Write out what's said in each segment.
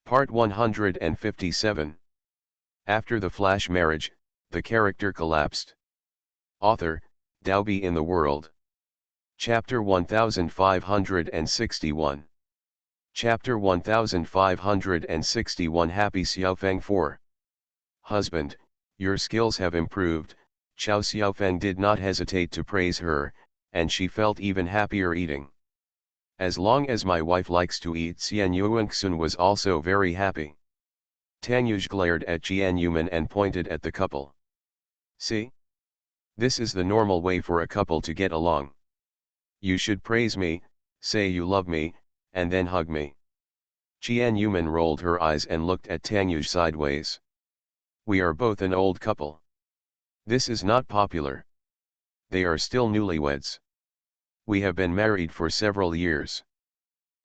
Part 157. After the flash marriage, the character collapsed. Author, Dalby in the World. Chapter 1561. Chapter 1561 Happy Xiaofeng 4. Husband, your skills have improved. Chao Xiaofeng did not hesitate to praise her, and she felt even happier eating. As long as my wife likes to eat. Xian Yuanxun was also very happy. Tanyuj glared at Jian Yuman and pointed at the couple. See? This is the normal way for a couple to get along. You should praise me, say you love me, and then hug me. Jian Yuman rolled her eyes and looked at Tanyuj sideways. We are both an old couple. This is not popular. They are still newlyweds. We have been married for several years.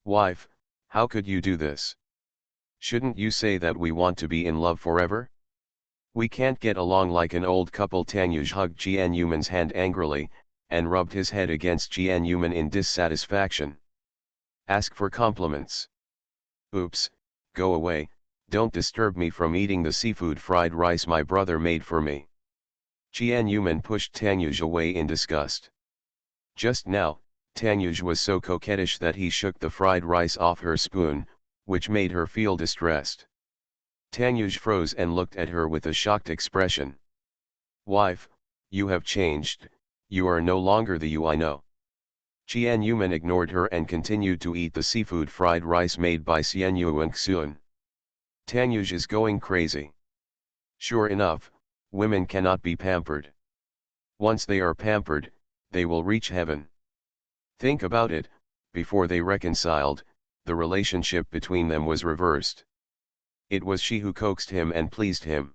Wife, how could you do this? Shouldn't you say that we want to be in love forever? We can't get along like an old couple. Tanyuj hugged Jian Yuman's hand angrily, and rubbed his head against Jian Yuman in dissatisfaction. Ask for compliments. Oops, go away, don't disturb me from eating the seafood fried rice my brother made for me. Jian Yuman pushed Tanyuj away in disgust. Just now, Tanyuj was so coquettish that he shook the fried rice off her spoon, which made her feel distressed. Tanyuj froze and looked at her with a shocked expression. Wife, you have changed, you are no longer the you I know. Jian Yuman ignored her and continued to eat the seafood fried rice made by Xian Yuanxun. Tanyuj is going crazy. Sure enough, women cannot be pampered. Once they are pampered, they will reach heaven. Think about it, before they reconciled, the relationship between them was reversed. It was she who coaxed him and pleased him.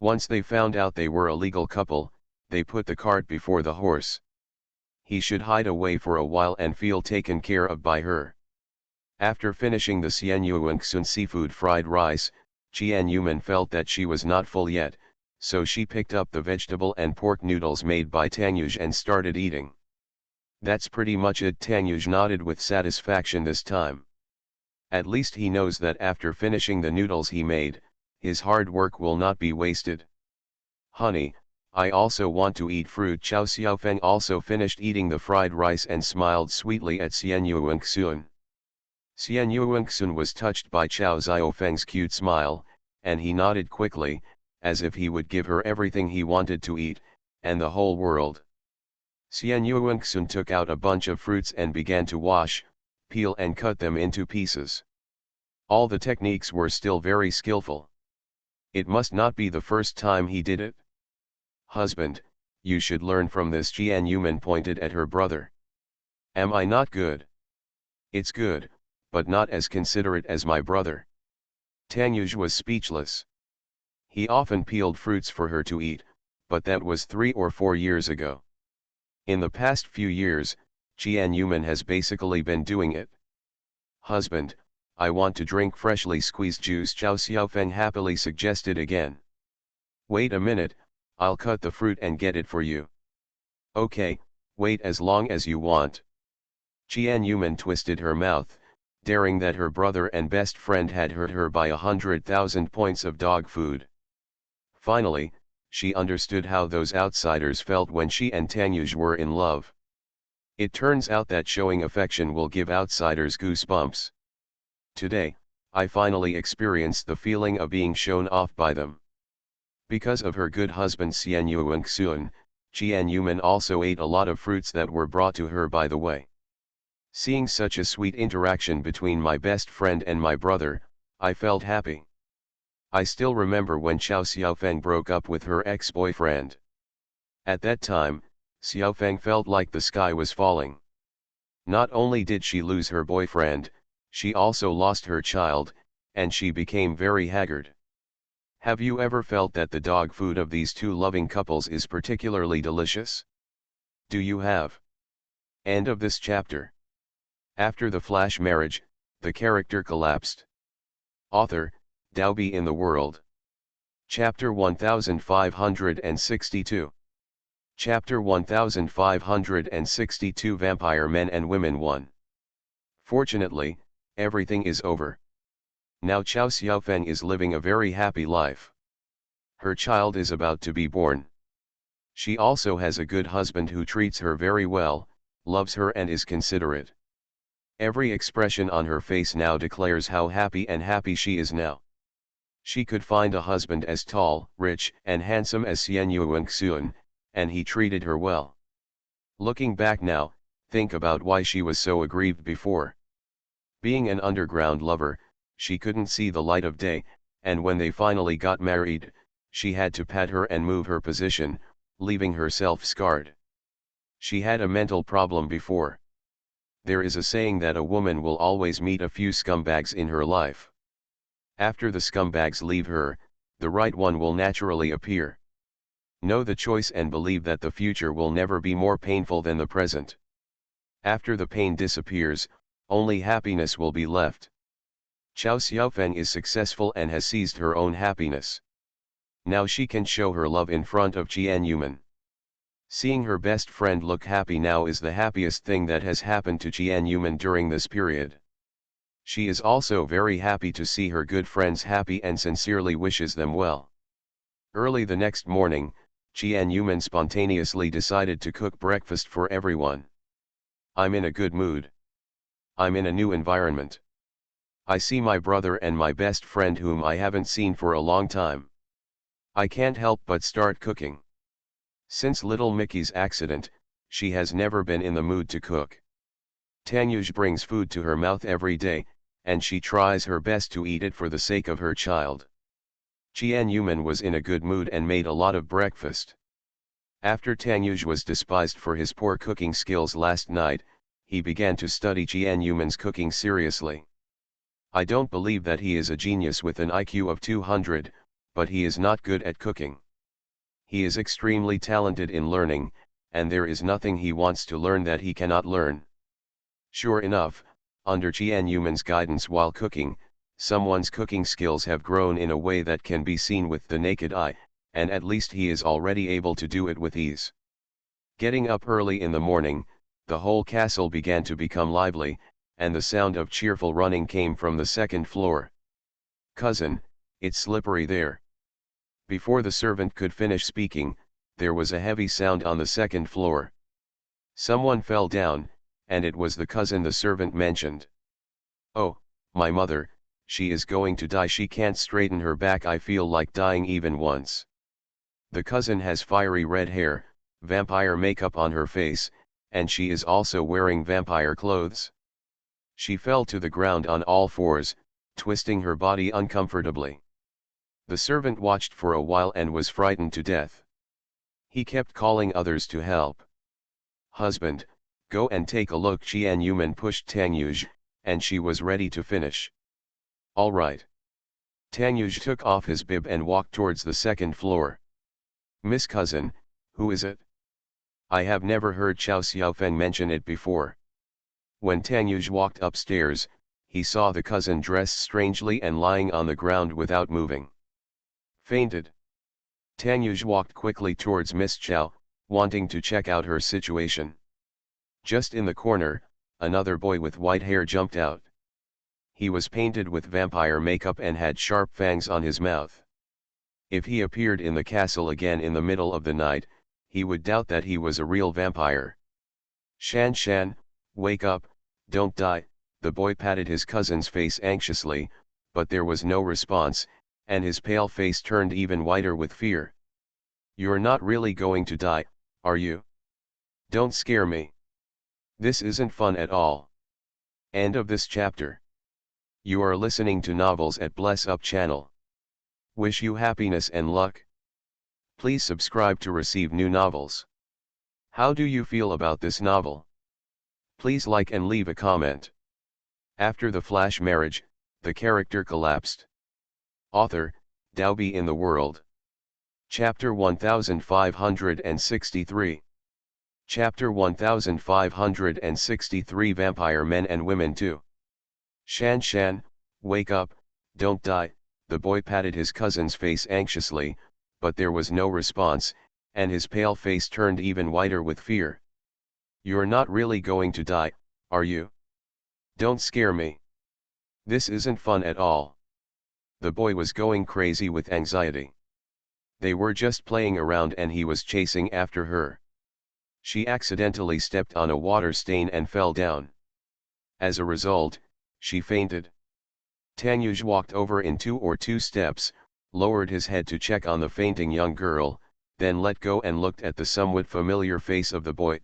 Once they found out they were a legal couple, they put the cart before the horse. He should hide away for a while and feel taken care of by her. After finishing the Xian Yuanxun seafood fried rice, Jian Yuman felt that she was not full yet, so she picked up the vegetable and pork noodles made by Tanyuj and started eating. That's pretty much it. Tanyuj nodded with satisfaction this time. At least he knows that after finishing the noodles he made, his hard work will not be wasted. Honey, I also want to eat fruit. Chao Xiaofeng also finished eating the fried rice and smiled sweetly at Xian Yuanxun. Xian Yuanxun was touched by Chao Xiaofeng's cute smile, and he nodded quickly, as if he would give her everything he wanted to eat, and the whole world. Xian Yuanxun took out a bunch of fruits and began to wash, peel and cut them into pieces. All the techniques were still very skillful. It must not be the first time he did it. Husband, you should learn from this. Jian Yuman pointed at her brother. Am I not good? It's good, but not as considerate as my brother. Tanyuj was speechless. He often peeled fruits for her to eat, but that was 3 or 4 years ago. In the past few years, Jian Yuman has basically been doing it. Husband, I want to drink freshly squeezed juice. Chao Xiaofeng happily suggested again. Wait a minute, I'll cut the fruit and get it for you. Okay, wait as long as you want. Jian Yuman twisted her mouth, daring that her brother and best friend had hurt her by 100,000 points of dog food. Finally, she understood how those outsiders felt when she and Tanyuj were in love. It turns out that showing affection will give outsiders goosebumps. Today, I finally experienced the feeling of being shown off by them. Because of her good husband Xian Yuanxun, Jian Yuman also ate a lot of fruits that were brought to her by the way. Seeing such a sweet interaction between my best friend and my brother, I felt happy. I still remember when Chao Xiaofeng broke up with her ex-boyfriend. At that time, Xiaofeng felt like the sky was falling. Not only did she lose her boyfriend, she also lost her child, and she became very haggard. Have you ever felt that the dog food of these two loving couples is particularly delicious? Do you have? End of this chapter. After the flash marriage, the character collapsed. Author, Dalby in the World. Chapter 1562. Chapter 1562 Vampire Men and Women 1. Fortunately, everything is over. Now Chao Xiaofeng is living a very happy life. Her child is about to be born. She also has a good husband who treats her very well, loves her and is considerate. Every expression on her face now declares how happy she is now. She could find a husband as tall, rich, and handsome as Xian Yuanxuan, and he treated her well. Looking back now, think about why she was so aggrieved before. Being an underground lover, she couldn't see the light of day, and when they finally got married, she had to pat her and move her position, leaving herself scarred. She had a mental problem before. There is a saying that a woman will always meet a few scumbags in her life. After the scumbags leave her, the right one will naturally appear. Know the choice and believe that the future will never be more painful than the present. After the pain disappears, only happiness will be left. Chao Xiaofeng is successful and has seized her own happiness. Now she can show her love in front of Jian Yuman. Seeing her best friend look happy now is the happiest thing that has happened to Jian Yuman during this period. She is also very happy to see her good friends happy and sincerely wishes them well. Early the next morning, Jian Yuman spontaneously decided to cook breakfast for everyone. I'm in a good mood. I'm in a new environment. I see my brother and my best friend whom I haven't seen for a long time. I can't help but start cooking. Since little Mickey's accident, she has never been in the mood to cook. Tanyuj brings food to her mouth every day, and she tries her best to eat it for the sake of her child. Jian Yuman was in a good mood and made a lot of breakfast. After Tanyuj was despised for his poor cooking skills last night, he began to study Jian Yuman's cooking seriously. I don't believe that he is a genius with an IQ of 200, but he is not good at cooking. He is extremely talented in learning, and there is nothing he wants to learn that he cannot learn. Sure enough, under Jian Yuman's guidance while cooking, someone's cooking skills have grown in a way that can be seen with the naked eye, and at least he is already able to do it with ease. Getting up early in the morning, the whole castle began to become lively, and the sound of cheerful running came from the second floor. Cousin, it's slippery there. Before the servant could finish speaking, there was a heavy sound on the second floor. Someone fell down, and it was the cousin the servant mentioned. Oh, my mother, she is going to die. She can't straighten her back. I feel like dying even once. The cousin has fiery red hair, vampire makeup on her face, and she is also wearing vampire clothes. She fell to the ground on all fours, twisting her body uncomfortably. The servant watched for a while and was frightened to death. He kept calling others to help. Husband, go and take a look. Jian Yuman pushed Tanyuj, and she was ready to finish. All right. Tanyuj took off his bib and walked towards the second floor. Miss Cousin, who is it? I have never heard Chao Xiaofeng mention it before. When Tanyuj walked upstairs, he saw the cousin dressed strangely and lying on the ground without moving. Fainted. Tanyuj walked quickly towards Miss Chao, wanting to check out her situation. Just in the corner, another boy with white hair jumped out. He was painted with vampire makeup and had sharp fangs on his mouth. If he appeared in the castle again in the middle of the night, he would doubt that he was a real vampire. Shan Shan, wake up, don't die. The boy patted his cousin's face anxiously, but there was no response, and his pale face turned even whiter with fear. You're not really going to die, are you? Don't scare me. This isn't fun at all. End of this chapter. You are listening to Novels at Bless Up channel. Wish you happiness and luck. Please subscribe to receive new novels. How do you feel about this novel? Please like and leave a comment. After the flash marriage, the character collapsed. Author, Daobi in the World. Chapter 1563. Chapter 1563 Vampire Men and Women 2. Shan Shan, wake up, don't die. The boy patted his cousin's face anxiously, but there was no response, and his pale face turned even whiter with fear. You're not really going to die, are you? Don't scare me. This isn't fun at all. The boy was going crazy with anxiety. They were just playing around and he was chasing after her. She accidentally stepped on a water stain and fell down. As a result, she fainted. Tanyuj walked over in two steps, lowered his head to check on the fainting young girl, then let go and looked at the somewhat familiar face of the boy.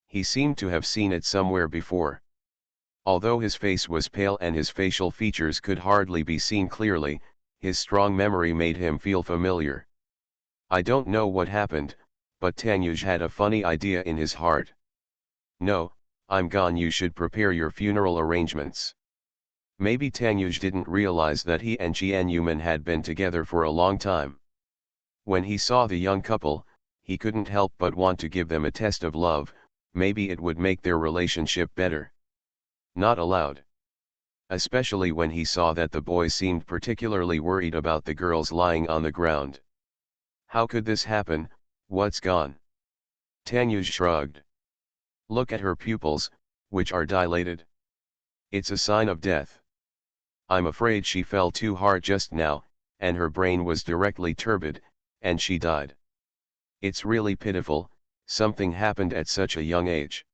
He seemed to have seen it somewhere before. Although his face was pale and his facial features could hardly be seen clearly, his strong memory made him feel familiar. I don't know what happened, but Tanyuj had a funny idea in his heart. No, I'm gone. You should prepare your funeral arrangements. Maybe Tanyuj didn't realize that he and Jian Yuman had been together for a long time. When he saw the young couple, he couldn't help but want to give them a test of love. Maybe it would make their relationship better. Not allowed. Especially when he saw that the boy seemed particularly worried about the girls lying on the ground. How could this happen? What's gone? Tanyuj shrugged. Look at her pupils, which are dilated. It's a sign of death. I'm afraid she fell too hard just now, and her brain was directly turbid, and she died. It's really pitiful. Something happened at such a young age.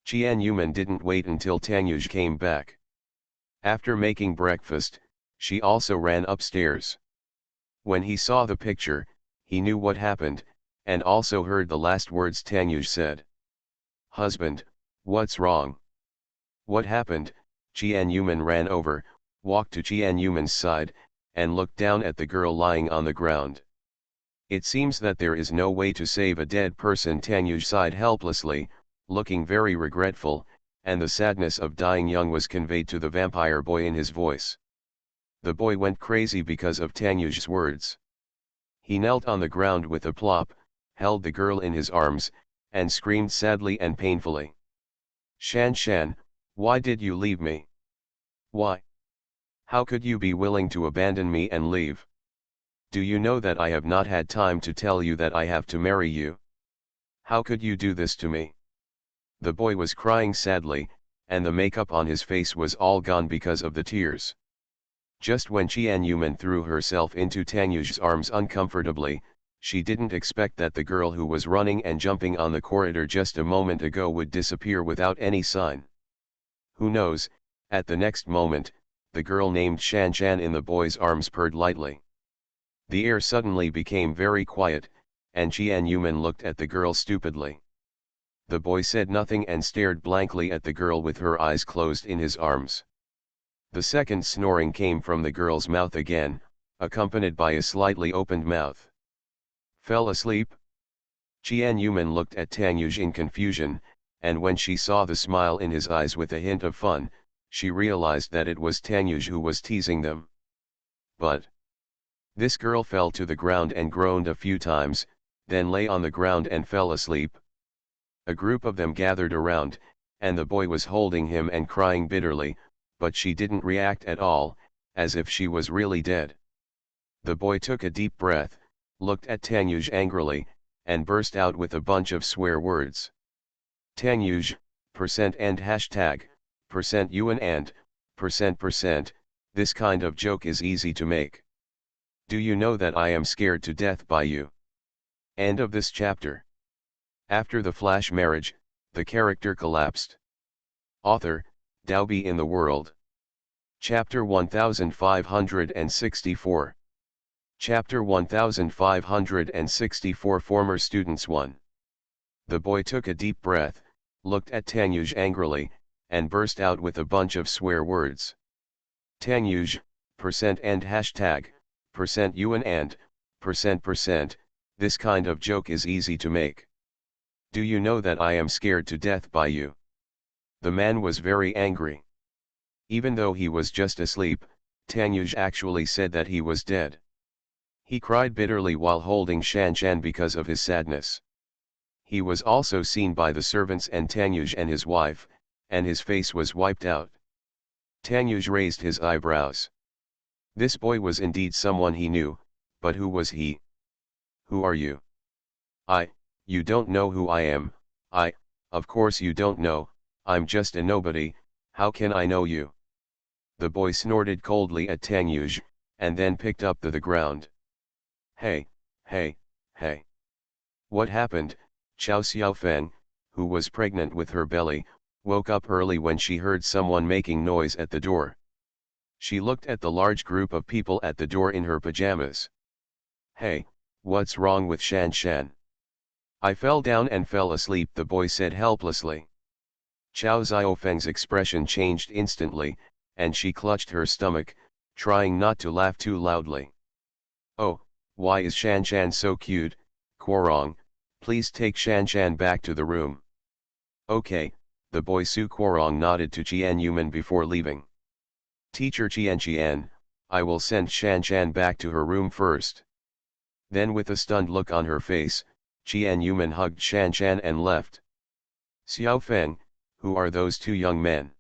Jian Yuman didn't wait until Tanyuj came back. After making breakfast, she also ran upstairs. When he saw the picture, he knew what happened, and also heard the last words Tanyuj said. Husband, what's wrong? What happened? Jian Yuman ran over, walked to Jian Yuman's side, and looked down at the girl lying on the ground. It seems that there is no way to save a dead person. Tanyuj sighed helplessly, looking very regretful, and the sadness of dying young was conveyed to the vampire boy in his voice. The boy went crazy because of Tanyuj's words. He knelt on the ground with a plop, held the girl in his arms, and screamed sadly and painfully. Shan Shan, why did you leave me? Why? How could you be willing to abandon me and leave? Do you know that I have not had time to tell you that I have to marry you? How could you do this to me? The boy was crying sadly, and the makeup on his face was all gone because of the tears. Just when Jian Yuman threw herself into Tanyuj's arms uncomfortably, she didn't expect that the girl who was running and jumping on the corridor just a moment ago would disappear without any sign. Who knows, at the next moment, the girl named Shan Shan in the boy's arms purred lightly. The air suddenly became very quiet, and Jian Yuman looked at the girl stupidly. The boy said nothing and stared blankly at the girl with her eyes closed in his arms. The second snoring came from the girl's mouth again, accompanied by a slightly opened mouth. Fell asleep? Jian Yuman looked at Tanyuj in confusion, and when she saw the smile in his eyes with a hint of fun, she realized that it was Tanyuj who was teasing them. But this girl fell to the ground and groaned a few times, then lay on the ground and fell asleep. A group of them gathered around, and the boy was holding him and crying bitterly, but she didn't react at all, as if she was really dead. The boy took a deep breath, looked at Tanyuj angrily, and burst out with a bunch of swear words. Tanyuj, %and hashtag, %UN and, %%, this kind of joke is easy to make. Do you know that I am scared to death by you? End of this chapter. After the flash marriage, the character collapsed. Author, Daobi in the World. Chapter 1564. Chapter 1564 Former Students 1. The boy took a deep breath, looked at Tanyuj angrily, and burst out with a bunch of swear words. Tanyuj, %and hashtag, %UN and, %, this kind of joke is easy to make. Do you know that I am scared to death by you? The man was very angry. Even though he was just asleep, Tanyuj actually said that he was dead. He cried bitterly while holding Shan Shan because of his sadness. He was also seen by the servants and Tanyuj and his wife, and his face was wiped out. Tanyuj raised his eyebrows. This boy was indeed someone he knew, but who was he? Who are you? You don't know who I am. Of course you don't know, I'm just a nobody, how can I know you? The boy snorted coldly at Tanyuj, and then picked up the ground. Hey, hey, hey. What happened? Chow Xiaofeng, who was pregnant with her belly, woke up early when she heard someone making noise at the door. She looked at the large group of people at the door in her pajamas. Hey, what's wrong with Shan Shan? I fell down and fell asleep, the boy said helplessly. Chow Xiaofeng's expression changed instantly, and she clutched her stomach, trying not to laugh too loudly. Oh, why is Shan Shan so cute? Guorong, please take Shan Shan back to the room. Okay, the boy Su Guorong nodded to Qian Yuman before leaving. Teacher Qian, I will send Shan Shan back to her room first. Then with a stunned look on her face, Qian Yuman hugged Shan Shan and left. Xiaofeng, who are those two young men?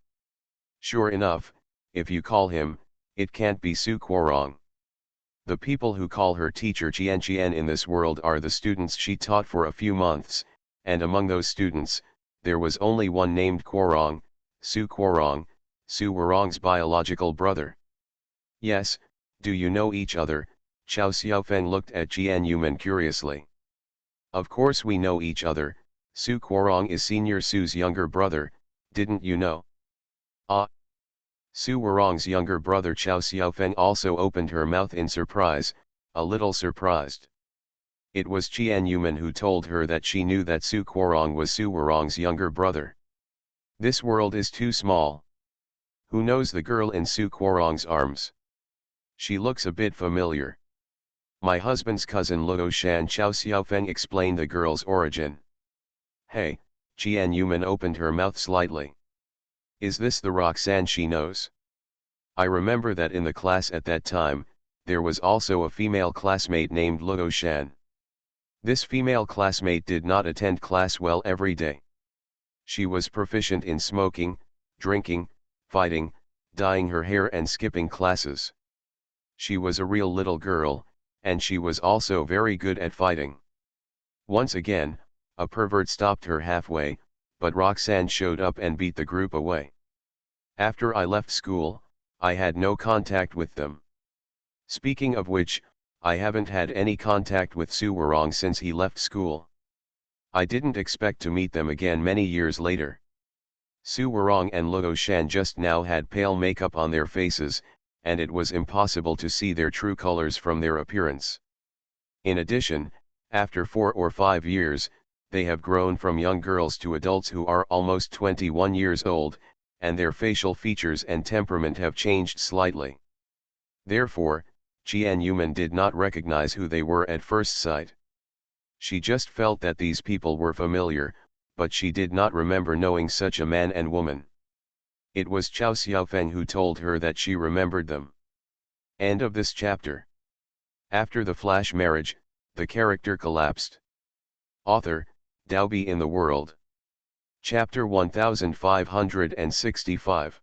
Sure enough, if you call him, it can't be Su Guorong. The people who call her teacher Qian in this world are the students she taught for a few months, and among those students, there was only one named Guorong, Su Guorong, Su Wurong's biological brother. Yes, do you know each other? Chow Xiaofeng looked at Qian Yuman curiously. Of course we know each other, Su Guorong is Senior Su's younger brother, didn't you know? Ah! Su Wurong's younger brother. Chow Xiaofeng also opened her mouth in surprise, a little surprised. It was Qian Yuman who told her that she knew that Su Guorong was Su Wurong's younger brother. This world is too small. Who knows the girl in Su Guorong's arms? She looks a bit familiar. My husband's cousin Luo Shan. Chow Xiaofeng explained the girl's origin. Hey, Qian Yuman opened her mouth slightly. Is this the Roxanne she knows? I remember that in the class at that time, there was also a female classmate named Luo Shan. This female classmate did not attend class well every day. She was proficient in smoking, drinking, fighting, dyeing her hair and skipping classes. She was a real little girl, and she was also very good at fighting. Once again, a pervert stopped her halfway, but Roxanne showed up and beat the group away. After I left school, I had no contact with them. Speaking of which, I haven't had any contact with Su Wurong since he left school. I didn't expect to meet them again many years later. Su Wurong and Luo Shan just now had pale makeup on their faces, and it was impossible to see their true colors from their appearance. In addition, after 4 or 5 years, they have grown from young girls to adults who are almost 21 years old, and their facial features and temperament have changed slightly. Therefore, Qian Yuman did not recognize who they were at first sight. She just felt that these people were familiar, but she did not remember knowing such a man and woman. It was Chow Xiaofeng who told her that she remembered them. End of this chapter. After the flash marriage, the character collapsed. Author, Daobi in the World. Chapter 1565.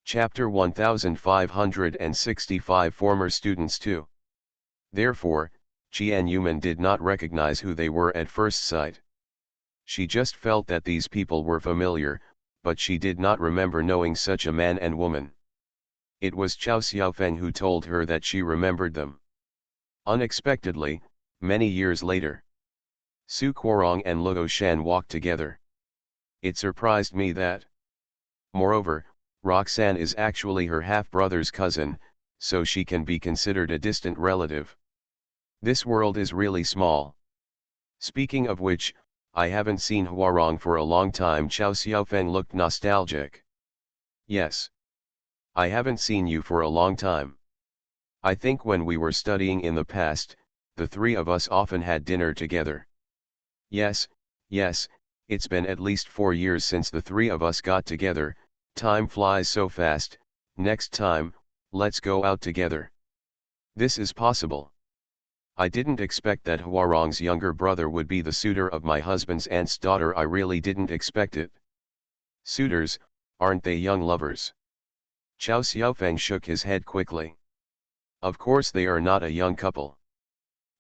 Chapter 1565. Former students too. Therefore, Qian Yuman did not recognize who they were at first sight. She just felt that these people were familiar, but she did not remember knowing such a man and woman. It was Chow Xiaofeng who told her that she remembered them. Unexpectedly, many years later, Su Guorong and Luo Shan walked together. It surprised me that. Moreover, Roxanne is actually her half-brother's cousin, so she can be considered a distant relative. This world is really small. Speaking of which, I haven't seen Huarong for a long time. Chow Xiaofeng looked nostalgic. Yes. I haven't seen you for a long time. I think when we were studying in the past, the three of us often had dinner together. Yes, it's been at least 4 years since the three of us got together. Time flies so fast. Next time, let's go out together. This is possible. I didn't expect that Huarong's younger brother would be the suitor of my husband's aunt's daughter. I really didn't expect it. Suitors, aren't they young lovers? Chow Xiaofeng shook his head quickly. Of course they are not a young couple.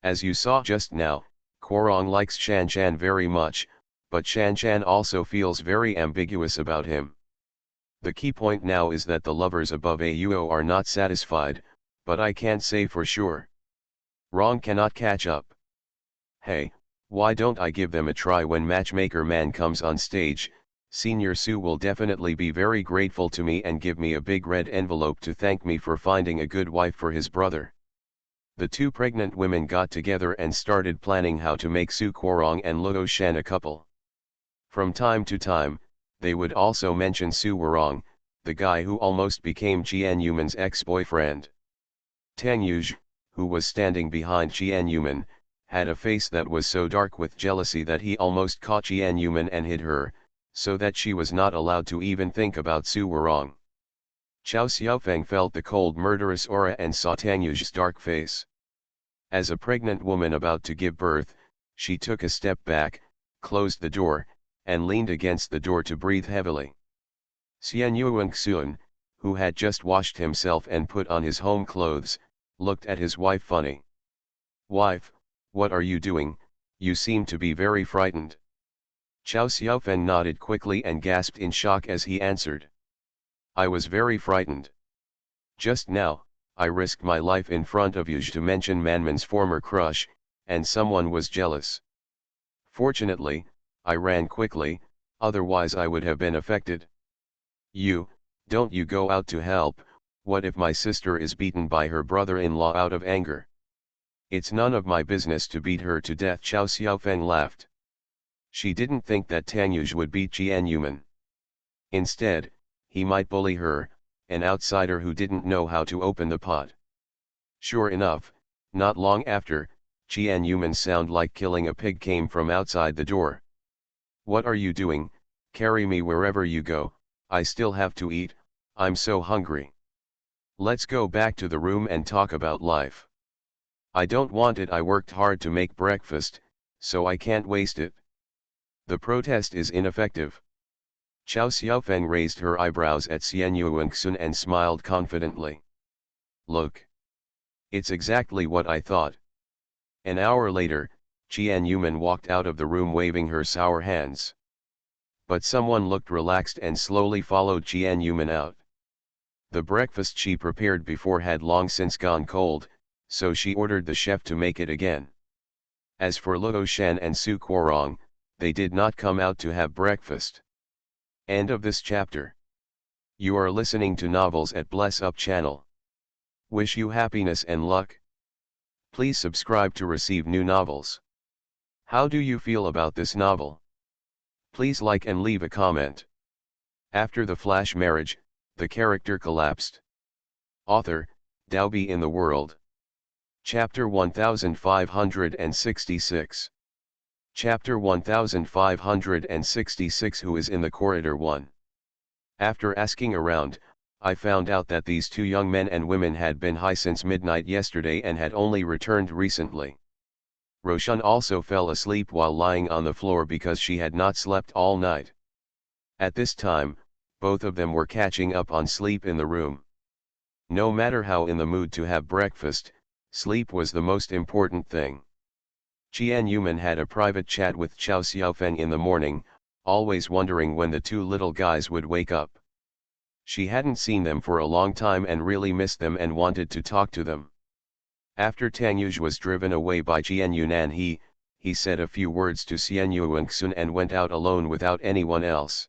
As you saw just now, Guorong likes Shan Shan very much, but Shan Shan also feels very ambiguous about him. The key point now is that the lovers above Auo are not satisfied, But I can't say for sure. Wrong cannot catch up. Hey, why don't I give them a try when Matchmaker Man comes on stage? Senior Sue will definitely be very grateful to me and give me a big red envelope to thank me for finding a good wife for his brother. The two pregnant women got together and started planning how to make Su Kworong and Luo Shan a couple. From time to time, they would also mention Su Warong, the guy who almost became Jian Yuman's ex-boyfriend. Tang Yuj, who was standing behind Jian Yuman, had a face that was so dark with jealousy that he almost caught Jian Yuman and hid her, so that she was not allowed to even think about Su Warong. Chao Xiaofeng felt the cold murderous aura and saw Tang Yuz's dark face. As a pregnant woman about to give birth, she took a step back, closed the door, and leaned against the door to breathe heavily. Xian Yuanxun, who had just washed himself and put on his home clothes, looked at his wife funny. "Wife, what are you doing? You seem to be very frightened." Chao Xiaofeng nodded quickly and gasped in shock as he answered. "I was very frightened. Just now, I risked my life in front of you to mention Manman's former crush, and someone was jealous. Fortunately, I ran quickly, otherwise I would have been affected. Don't you go out to help. What if my sister is beaten by her brother-in-law out of anger? It's none of my business to beat her to death." Chao Xiaofeng laughed. She didn't think that Tang Yuj would beat Jian Yuman. Instead, he might bully her, an outsider who didn't know how to open the pot. Sure enough, not long after, Jian Yuman's sound like killing a pig came from outside the door. "What are you doing? Carry me wherever you go, I still have to eat, I'm so hungry. Let's go back to the room and talk about life." "I don't want it. I worked hard to make breakfast, so I can't waste it." The protest is ineffective. Chao Xiaofeng raised her eyebrows at Xian Yuanxun and smiled confidently. "Look. It's exactly what I thought." An hour later, Jian Yuman walked out of the room waving her sour hands. But someone looked relaxed and slowly followed Jian Yuman out. The breakfast she prepared before had long since gone cold, so she ordered the chef to make it again. As for Luo Shan and Su Kworong, they did not come out to have breakfast. End of this chapter. You are listening to Novels at Bless Up channel. Wish you happiness and luck. Please subscribe to receive new novels. How do you feel about this novel? Please like and leave a comment. After the flash marriage, the character collapsed. Author, Daobi in the World. Chapter 1566. Chapter 1566. Who is in the corridor 1? After asking around, I found out that these two young men and women had been high since midnight yesterday and had only returned recently. Roshan also fell asleep while lying on the floor because she had not slept all night. At this time, both of them were catching up on sleep in the room. No matter how in the mood to have breakfast, sleep was the most important thing. Jian Yuman had a private chat with Chao Xiaofeng in the morning, always wondering when the two little guys would wake up. She hadn't seen them for a long time and really missed them and wanted to talk to them. After Tang Yuj was driven away by Jian Yunan, he said a few words to Xian Yuanxun and went out alone without anyone else.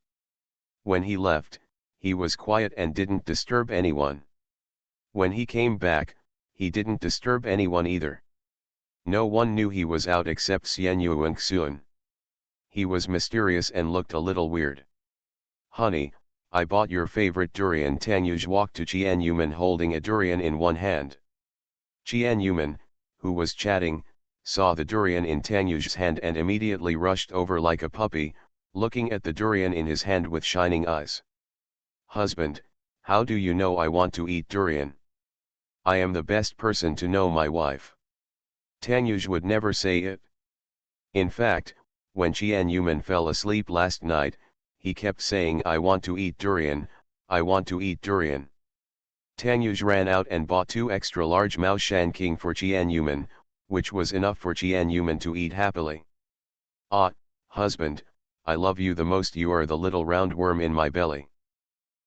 When he left, he was quiet and didn't disturb anyone. When he came back, he didn't disturb anyone either. No one knew he was out except Xian Yuanxun. He was mysterious and looked a little weird. "Honey, I bought your favorite durian." Tang Yuj walked to Jian Yuman holding a durian in one hand. Jian Yuman, who was chatting, saw the durian in Tang Yuj's hand and immediately rushed over like a puppy, looking at the durian in his hand with shining eyes. "Husband, how do you know I want to eat durian? I am the best person to know my wife." Tang Yuj would never say it. In fact, when Jian Yuman fell asleep last night, he kept saying, "I want to eat durian, I want to eat durian." Tang Yuj ran out and bought 2 extra large Mao Shan King for Jian Yuman, which was enough for Jian Yuman to eat happily. "Ah, husband, I love you the most. You are the little round worm in my belly."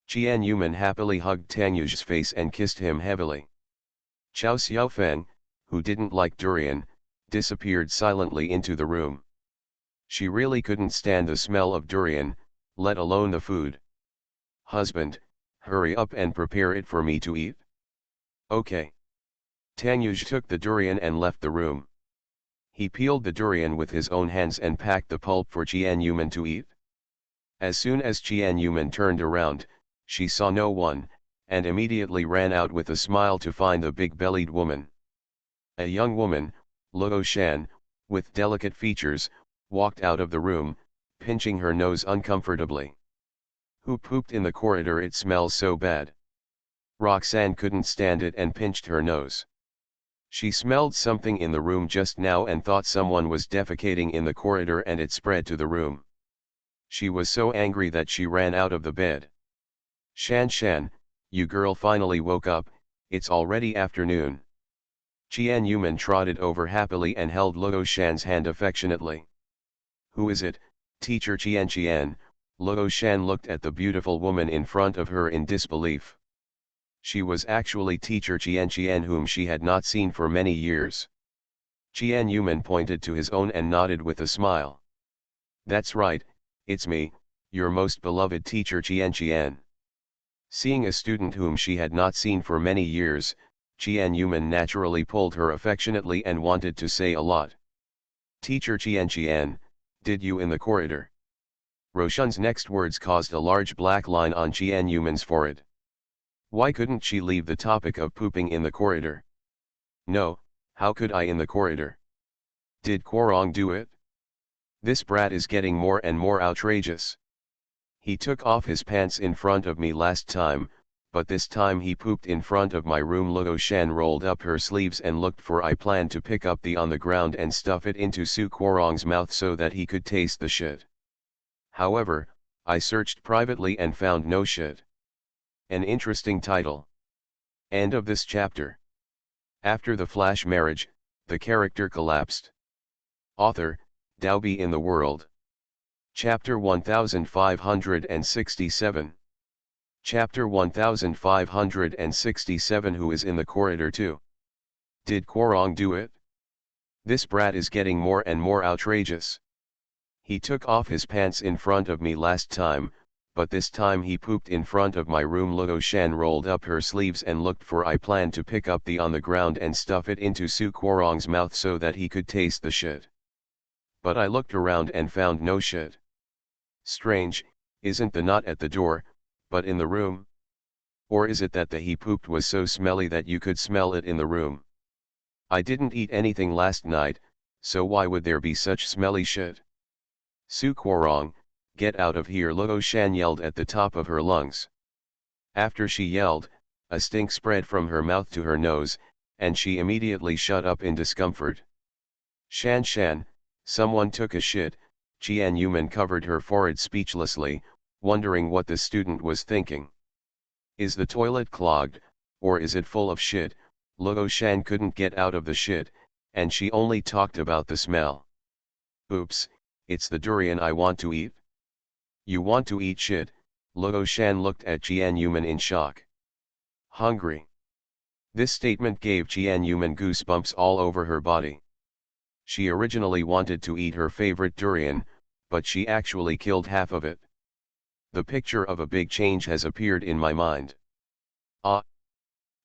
Jian Yuman happily hugged Tang Yuj's face and kissed him heavily. Chow Xiaofeng, who didn't like durian, disappeared silently into the room. She really couldn't stand the smell of durian, let alone the food. Husband, hurry up and prepare it for me to eat. Okay. Tang Yuj took the durian and left the room. He peeled the durian with his own hands and packed the pulp for Qian Yuman to eat. As soon as Qian Yuman turned around, she saw no one, and immediately ran out with a smile to find the big-bellied woman. A young woman, Luo Shan, with delicate features, walked out of the room, pinching her nose uncomfortably. Who pooped in the corridor? It smells so bad. Roxanne couldn't stand it and pinched her nose. She smelled something in the room just now and thought someone was defecating in the corridor, and it spread to the room. She was so angry that she ran out of the bed. Shan Shan, you girl finally woke up, it's already afternoon. Qian Yuman trotted over happily and held Luo Shan's hand affectionately. Who is it, teacher Qian Qian? Luo Shan looked at the beautiful woman in front of her in disbelief. She was actually teacher Qian Qian, whom she had not seen for many years. Qian Yuman pointed to his own and nodded with a smile. That's right, it's me, your most beloved teacher Qian Qian. Seeing a student whom she had not seen for many years, Qian Yuman naturally pulled her affectionately and wanted to say a lot. Teacher Qian Qian, did you in the corridor? Roshan's next words caused a large black line on Qian Yuman's forehead. Why couldn't she leave the topic of pooping in the corridor? No, how could I in the corridor? Did Quarong do it? This brat is getting more and more outrageous. He took off his pants in front of me last time, but this time he pooped in front of my room. Luo Shan rolled up her sleeves and looked for I planned to pick up the on the ground and stuff it into Su Quarong's mouth so that he could taste the shit. However, I searched privately and found no shit. An interesting title. End of this chapter. After the flash marriage, the character collapsed. Author, Daobi in the World. Chapter 1567. Chapter 1567. Who is in the corridor too? Did Quarong do it? This brat is getting more and more outrageous. He took off his pants in front of me last time, but this time he pooped in front of my room. Luo Shan rolled up her sleeves and looked for I planned to pick up the on the ground and stuff it into Su Quarong's mouth so that he could taste the shit. But I looked around and found no shit. Strange, isn't the not at the door, but in the room? Or is it that the he pooped was so smelly that you could smell it in the room? I didn't eat anything last night, so why would there be such smelly shit? Su Quarong, get out of here! Luo Shan yelled at the top of her lungs. After she yelled, a stink spread from her mouth to her nose, and she immediately shut up in discomfort. Shan Shan, someone took a shit. Qian Yuman covered her forehead speechlessly, wondering what the student was thinking. Is the toilet clogged, or is it full of shit? Luo Shan couldn't get out of the shit, and she only talked about the smell. Oops, it's the durian I want to eat. You want to eat shit? Luo Shan looked at Qian Yuman in shock. Hungry. This statement gave Qian Yuman goosebumps all over her body. She originally wanted to eat her favorite durian, but she actually killed half of it. The picture of a big change has appeared in my mind. Ah!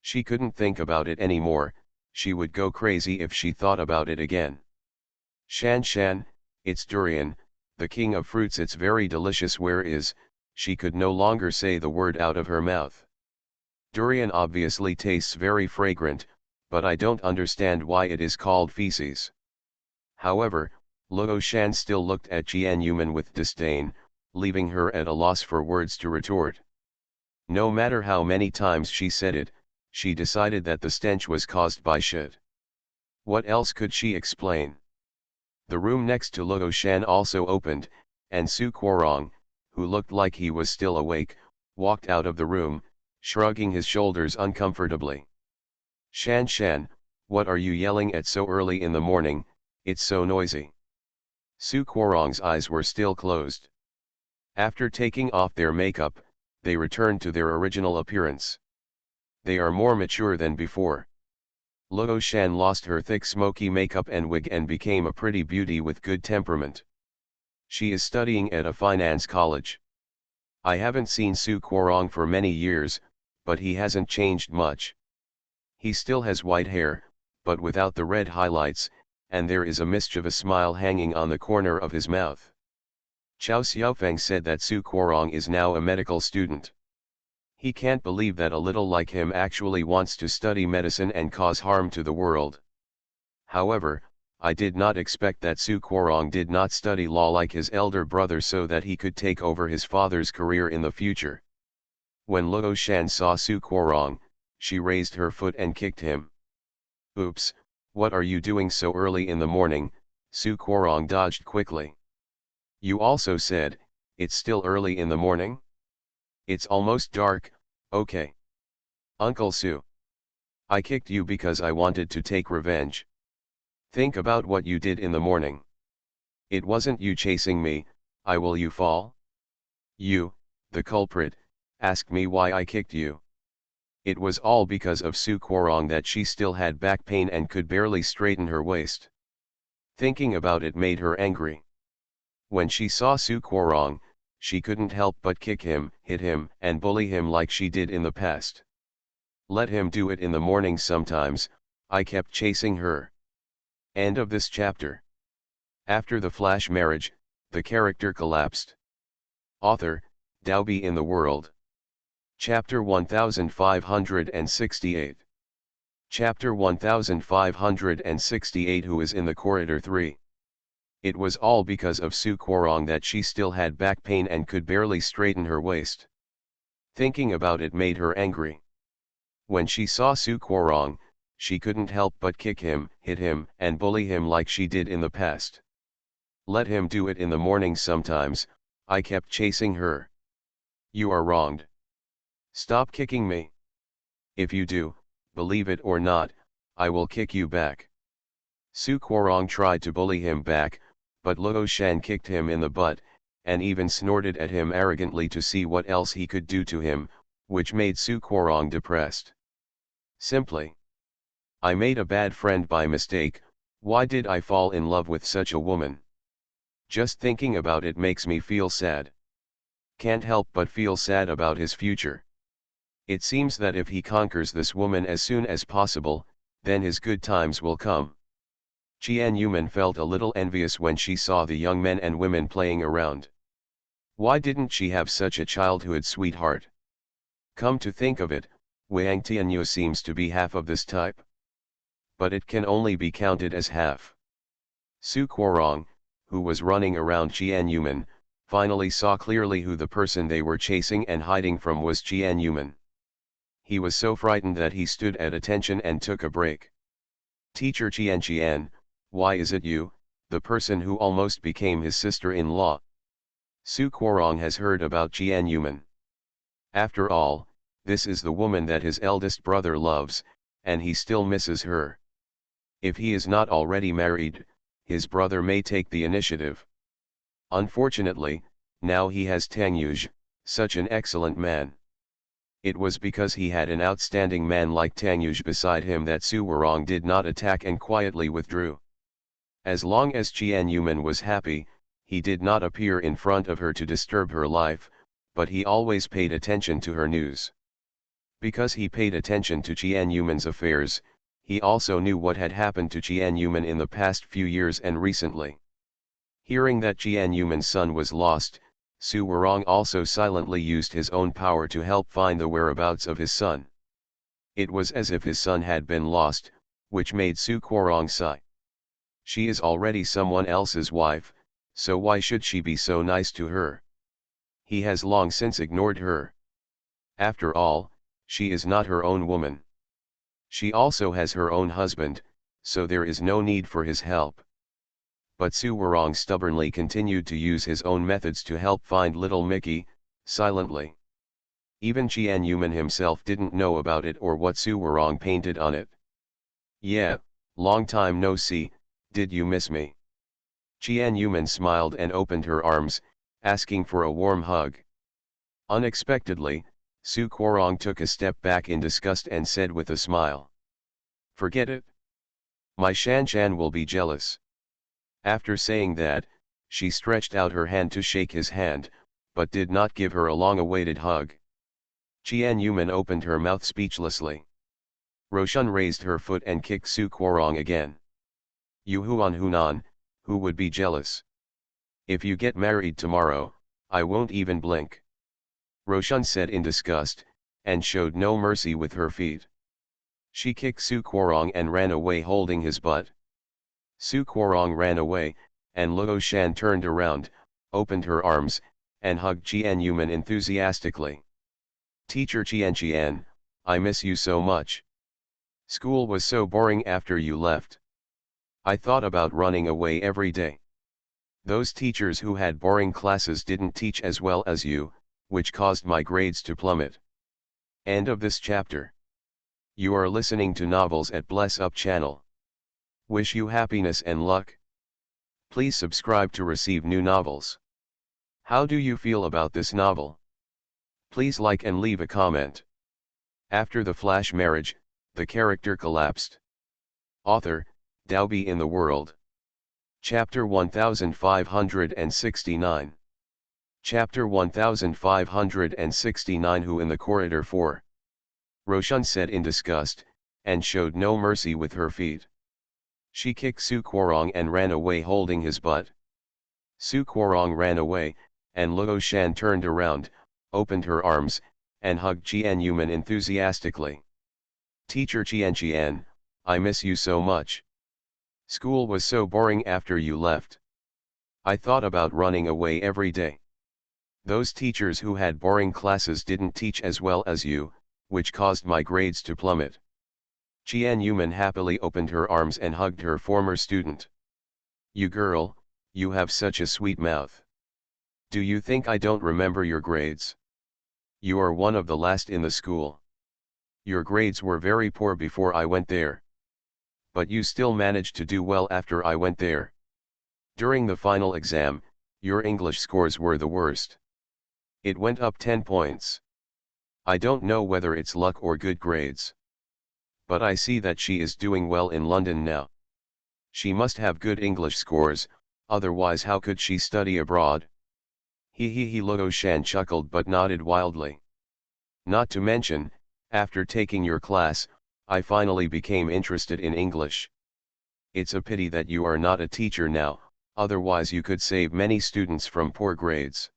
She couldn't think about it anymore, she would go crazy if she thought about it again. Shan Shan, it's durian, the king of fruits, it's very delicious. Where is? She could no longer say the word out of her mouth. Durian obviously tastes very fragrant, but I don't understand why it is called feces. However, Luo Shan still looked at Qian Yuman with disdain, leaving her at a loss for words to retort. No matter how many times she said it, she decided that the stench was caused by shit. What else could she explain? The room next to Luo Shan also opened, and Su Quarong, who looked like he was still awake, walked out of the room, shrugging his shoulders uncomfortably. Shan Shan, what are you yelling at so early in the morning? It's so noisy. Su Quarong's eyes were still closed. After taking off their makeup, they returned to their original appearance. They are more mature than before. Luo Shan lost her thick smoky makeup and wig and became a pretty beauty with good temperament. She is studying at a finance college. I haven't seen Su Quarong for many years, but he hasn't changed much. He still has white hair, but without the red highlights, and there is a mischievous smile hanging on the corner of his mouth. Chao Xiaofeng said that Su Quarong is now a medical student. He can't believe that a little like him actually wants to study medicine and cause harm to the world. However, I did not expect that Su Quarong did not study law like his elder brother so that he could take over his father's career in the future. When Luo Shan saw Su Quarong, she raised her foot and kicked him. Oops, what are you doing so early in the morning? Su Quarong dodged quickly. You also said, it's still early in the morning? It's almost dark, okay. Uncle Su. I kicked you because I wanted to take revenge. Think about what you did in the morning. It wasn't you chasing me, will you fall? You, the culprit, asked me why I kicked you. It was all because of Su Quarong that she still had back pain and could barely straighten her waist. Thinking about it made her angry. When she saw Su Quarong, she couldn't help but kick him, hit him, and bully him like she did in the past. Let him do it in the morning sometimes, I kept chasing her. End of this chapter. After the flash marriage, the character collapsed. Author, Daobi in the World. Chapter 1568. Chapter 1568 Who is in the corridor 3. It was all because of Su Quarong that she still had back pain and could barely straighten her waist. Thinking about it made her angry. When she saw Su Quarong, she couldn't help but kick him, hit him, and bully him like she did in the past. Let him do it in the morning sometimes, I kept chasing her. You are wronged. Stop kicking me. If you do, believe it or not, I will kick you back. Su Quarong tried to bully him back, but Luo Shan kicked him in the butt, and even snorted at him arrogantly to see what else he could do to him, which made Su Quarong depressed. Simply. I made a bad friend by mistake, why did I fall in love with such a woman? Just thinking about it makes me feel sad. Can't help but feel sad about his future. It seems that if he conquers this woman as soon as possible, then his good times will come. Qian Yuman felt a little envious when she saw the young men and women playing around. Why didn't she have such a childhood sweetheart? Come to think of it, Wang Tianyu seems to be half of this type. But it can only be counted as half. Su Quarong, who was running around Qian Yuman, finally saw clearly who the person they were chasing and hiding from was Qian Yuman. He was so frightened that he stood at attention and took a break. Teacher Qian, why is it you, the person who almost became his sister-in-law? Su Quarong has heard about Qian Yuman. After all, this is the woman that his eldest brother loves, and he still misses her. If he is not already married, his brother may take the initiative. Unfortunately, now he has Tang Yuj, such an excellent man. It was because he had an outstanding man like Tang Yuj beside him that Su Warong did not attack and quietly withdrew. As long as Qian Yuman was happy, he did not appear in front of her to disturb her life, but he always paid attention to her news. Because he paid attention to Qian Yuman's affairs, he also knew what had happened to Qian Yuman in the past few years and recently. Hearing that Qian Yuman's son was lost, Su Warong also silently used his own power to help find the whereabouts of his son. It was as if his son had been lost, which made Su Quarong sigh. She is already someone else's wife, so why should she be so nice to her? He has long since ignored her. After all, she is not her own woman. She also has her own husband, so there is no need for his help. But Su Warong stubbornly continued to use his own methods to help find little Mickey, silently. Even Qian Yuman himself didn't know about it or what Su Warong painted on it. Yeah, long time no see, did you miss me? Qian Yuman smiled and opened her arms, asking for a warm hug. Unexpectedly, Su Quarong took a step back in disgust and said with a smile. Forget it. My Shan will be jealous. After saying that, she stretched out her hand to shake his hand, but did not give her a long-awaited hug. Qian Yuman opened her mouth speechlessly. Roshan raised her foot and kicked Su Quarong again. You Hunan, who would be jealous? If you get married tomorrow, I won't even blink. Roshan said in disgust, and showed no mercy with her feet. She kicked Su Quarong and ran away holding his butt. Su Quarong ran away, and Luo Shan turned around, opened her arms, and hugged Qian Yuman enthusiastically. Teacher Qian, I miss you so much. School was so boring after you left. I thought about running away every day. Those teachers who had boring classes didn't teach as well as you, which caused my grades to plummet. End of this chapter. You are listening to novels at Bless Up channel. Wish you happiness and luck. Please subscribe to receive new novels. How do you feel about this novel? Please like and leave a comment. After the flash marriage, the character collapsed. Author, Daobi in the World. Chapter 1569. Chapter 1569 Who in the Corridor 4. Roshan said in disgust, and showed no mercy with her feet. She kicked Su Quarong and ran away holding his butt. Su Quarong ran away, and Luo Shan turned around, opened her arms, and hugged Qian Yuman enthusiastically. Teacher Qian, I miss you so much. School was so boring after you left. I thought about running away every day. Those teachers who had boring classes didn't teach as well as you, which caused my grades to plummet. Qian Yuman happily opened her arms and hugged her former student. You girl, you have such a sweet mouth. Do you think I don't remember your grades? You are one of the last in the school. Your grades were very poor before I went there. But you still managed to do well after I went there. During the final exam, your English scores were the worst. It went up 10 points. I don't know whether it's luck or good grades. But I see that she is doing well in London now. She must have good English scores, otherwise how could she study abroad? Luo Shan chuckled but nodded wildly. Not to mention, after taking your class, I finally became interested in English. It's a pity that you are not a teacher now, otherwise you could save many students from poor grades.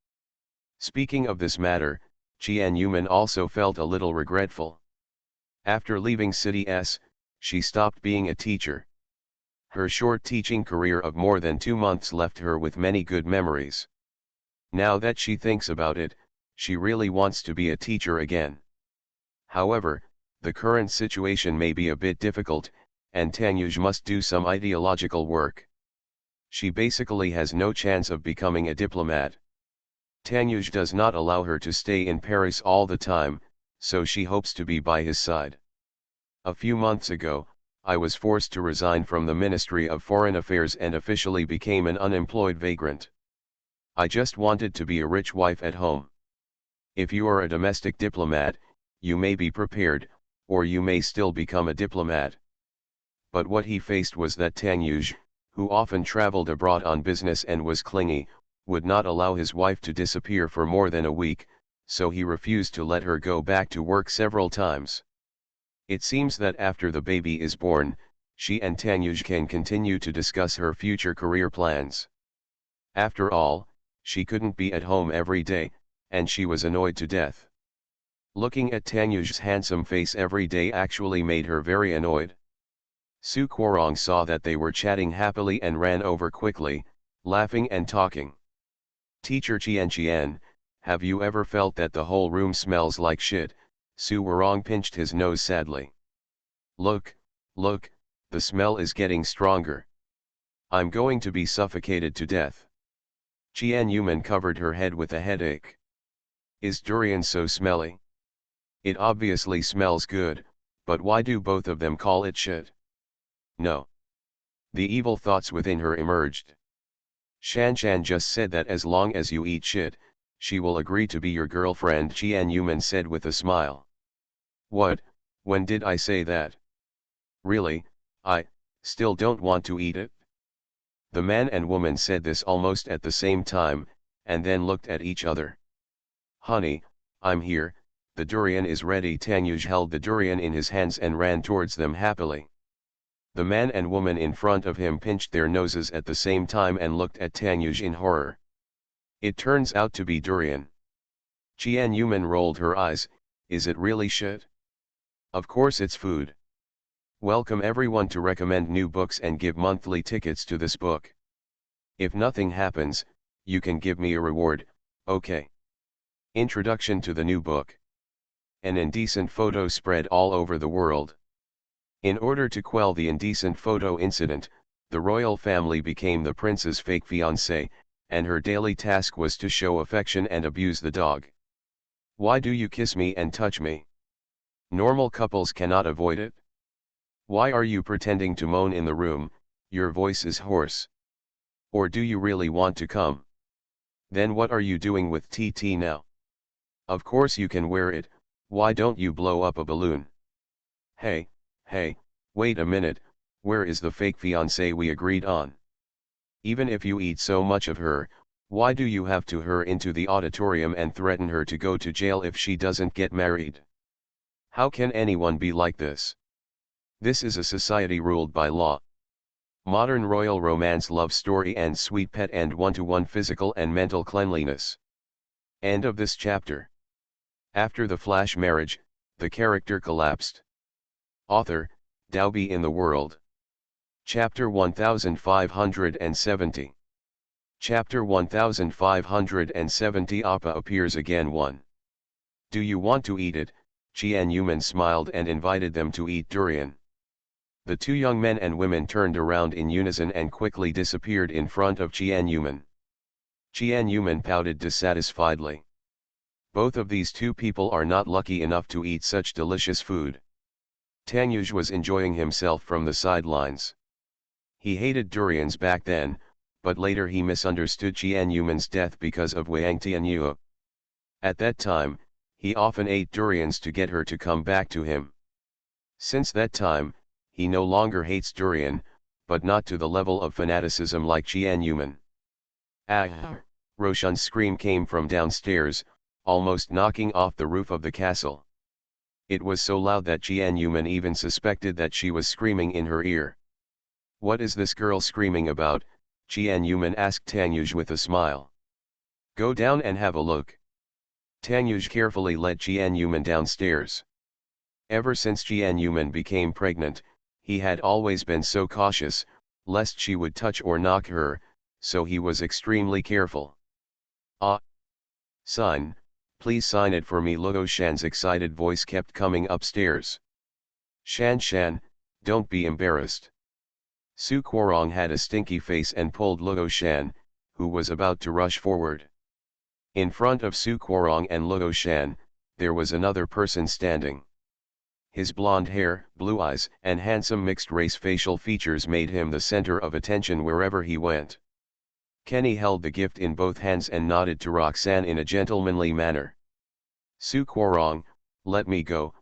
Speaking of this matter, Qian Yuman also felt a little regretful. After leaving City S, she stopped being a teacher. Her short teaching career of more than 2 months left her with many good memories. Now that she thinks about it, she really wants to be a teacher again. However, the current situation may be a bit difficult, and Tanyuj must do some ideological work. She basically has no chance of becoming a diplomat. Tanyuj does not allow her to stay in Paris all the time, so she hopes to be by his side. A few months ago, I was forced to resign from the Ministry of Foreign Affairs and officially became an unemployed vagrant. I just wanted to be a rich wife at home. If you are a domestic diplomat, you may be prepared, or you may still become a diplomat. But what he faced was that Tanyuj, who often traveled abroad on business and was clingy, would not allow his wife to disappear for more than a week, so he refused to let her go back to work several times. It seems that after the baby is born, she and Tanyuj can continue to discuss her future career plans. After all, she couldn't be at home every day, and she was annoyed to death. Looking at Tanyuj's handsome face every day actually made her very annoyed. Su Quarong saw that they were chatting happily and ran over quickly, laughing and talking. Teacher Qian, have you ever felt that the whole room smells like shit? Su Quarong pinched his nose sadly. Look, the smell is getting stronger. I'm going to be suffocated to death. Qian Yuman covered her head with a headache. Is durian so smelly? It obviously smells good, but why do both of them call it shit? No. The evil thoughts within her emerged. Shan just said that as long as you eat shit, she will agree to be your girlfriend, Qian Yuman said with a smile. What, when did I say that? Really, I still don't want to eat it. The man and woman said this almost at the same time, and then looked at each other. Honey, I'm here, the durian is ready. Tanyuj held the durian in his hands and ran towards them happily. The man and woman in front of him pinched their noses at the same time and looked at Tanyuj in horror. It turns out to be durian. Jian Yuman rolled her eyes. Is it really shit? Of course it's food. Welcome everyone to recommend new books and give monthly tickets to this book. If nothing happens, you can give me a reward, okay? Introduction to the new book. An indecent photo spread all over the world. In order to quell the indecent photo incident, the royal family became the prince's fake fiancé, and her daily task was to show affection and abuse the dog. Why do you kiss me and touch me? Normal couples cannot avoid it. Why are you pretending to moan in the room? Your voice is hoarse. Or do you really want to come? Then what are you doing with TT now? Of course you can wear it, why don't you blow up a balloon? Hey, wait a minute, where is the fake fiancé we agreed on? Even if you eat so much of her, why do you have to her into the auditorium and threaten her to go to jail if she doesn't get married? How can anyone be like this? This is a society ruled by law. Modern royal romance love story and sweet pet and one-to-one physical and mental cleanliness. End of this chapter. After the flash marriage, the character collapsed. Author, Daobi in the World. Chapter 1570. Chapter 1570 Appa appears again 1. Do you want to eat it? Jian Yuman smiled and invited them to eat durian. The two young men and women turned around in unison and quickly disappeared in front of Jian Yuman. Jian Yuman pouted dissatisfiedly. Both of these two people are not lucky enough to eat such delicious food. Tanyuj was enjoying himself from the sidelines. He hated durians back then, but later he misunderstood Jian Yuman's death because of Wang Tianyue. At that time, he often ate durians to get her to come back to him. Since that time, he no longer hates durian, but not to the level of fanaticism like Jian Yuman. Ah! Roshan's scream came from downstairs, almost knocking off the roof of the castle. It was so loud that Jian Yuman even suspected that she was screaming in her ear. What is this girl screaming about? Jian Yuman asked Tanyuj with a smile. Go down and have a look. Tanyuj carefully led Jian Yuman downstairs. Ever since Jian Yuman became pregnant, he had always been so cautious, lest she would touch or knock her, so he was extremely careful. Ah! Sign, please sign it for me. Luo Shan's excited voice kept coming upstairs. Shan, don't be embarrassed. Su Quarong had a stinky face and pulled Luo Shan, who was about to rush forward. In front of Su Quarong and Luo Shan, there was another person standing. His blonde hair, blue eyes, and handsome mixed-race facial features made him the center of attention wherever he went. Kenny held the gift in both hands and nodded to Roxanne in a gentlemanly manner. Su Quarong, let me go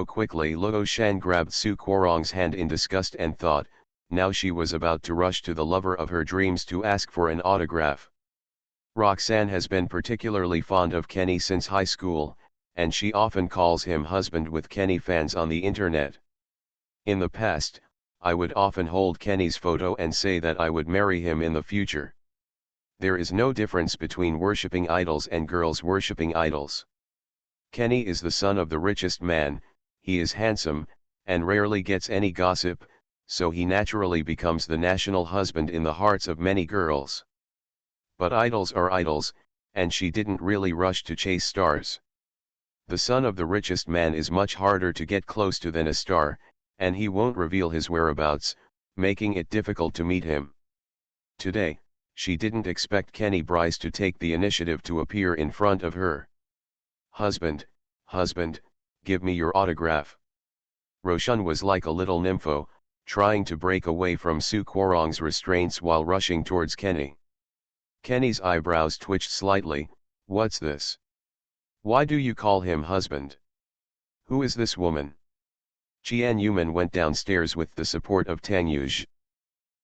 quickly. Luo Shan grabbed Su Quarong's hand in disgust and thought, now she was about to rush to the lover of her dreams to ask for an autograph. Roxanne has been particularly fond of Kenny since high school, and she often calls him husband with Kenny fans on the internet. In the past, I would often hold Kenny's photo and say that I would marry him in the future. There is no difference between worshipping idols and girls worshipping idols. Kenny is the son of the richest man, he is handsome, and rarely gets any gossip, so he naturally becomes the national husband in the hearts of many girls. But idols are idols, and she didn't really rush to chase stars. The son of the richest man is much harder to get close to than a star, and he won't reveal his whereabouts, making it difficult to meet him. Today, she didn't expect Kenny Bryce to take the initiative to appear in front of her. Husband, give me your autograph. Roshan was like a little nympho, trying to break away from Su Quarong's restraints while rushing towards Kenny. Kenny's eyebrows twitched slightly. What's this? Why do you call him husband? Who is this woman? Qian Yuman went downstairs with the support of Tang Yuj.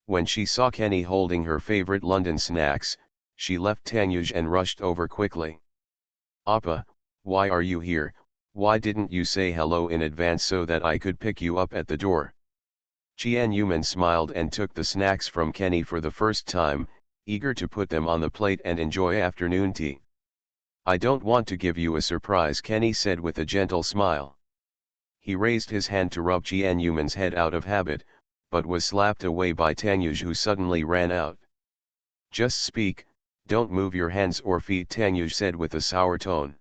When she saw Kenny holding her favorite London snacks, she left Tang Yuj and rushed over quickly. Appa, why are you here? Why didn't you say hello in advance so that I could pick you up at the door? Qian Yuman smiled and took the snacks from Kenny for the first time, eager to put them on the plate and enjoy afternoon tea. I don't want to give you a surprise, Kenny said with a gentle smile. He raised his hand to rub Qian Yuman's head out of habit, but was slapped away by Tang Yuj, who suddenly ran out. Just speak, don't move your hands or feet, Tang Yuj said with a sour tone.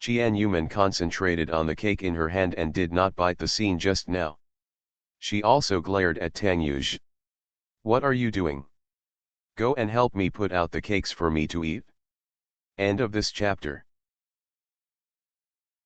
Qian Yuman concentrated on the cake in her hand and did not bite the scene just now. She also glared at Tang Yuj. What are you doing? Go and help me put out the cakes for me to eat. End of this chapter.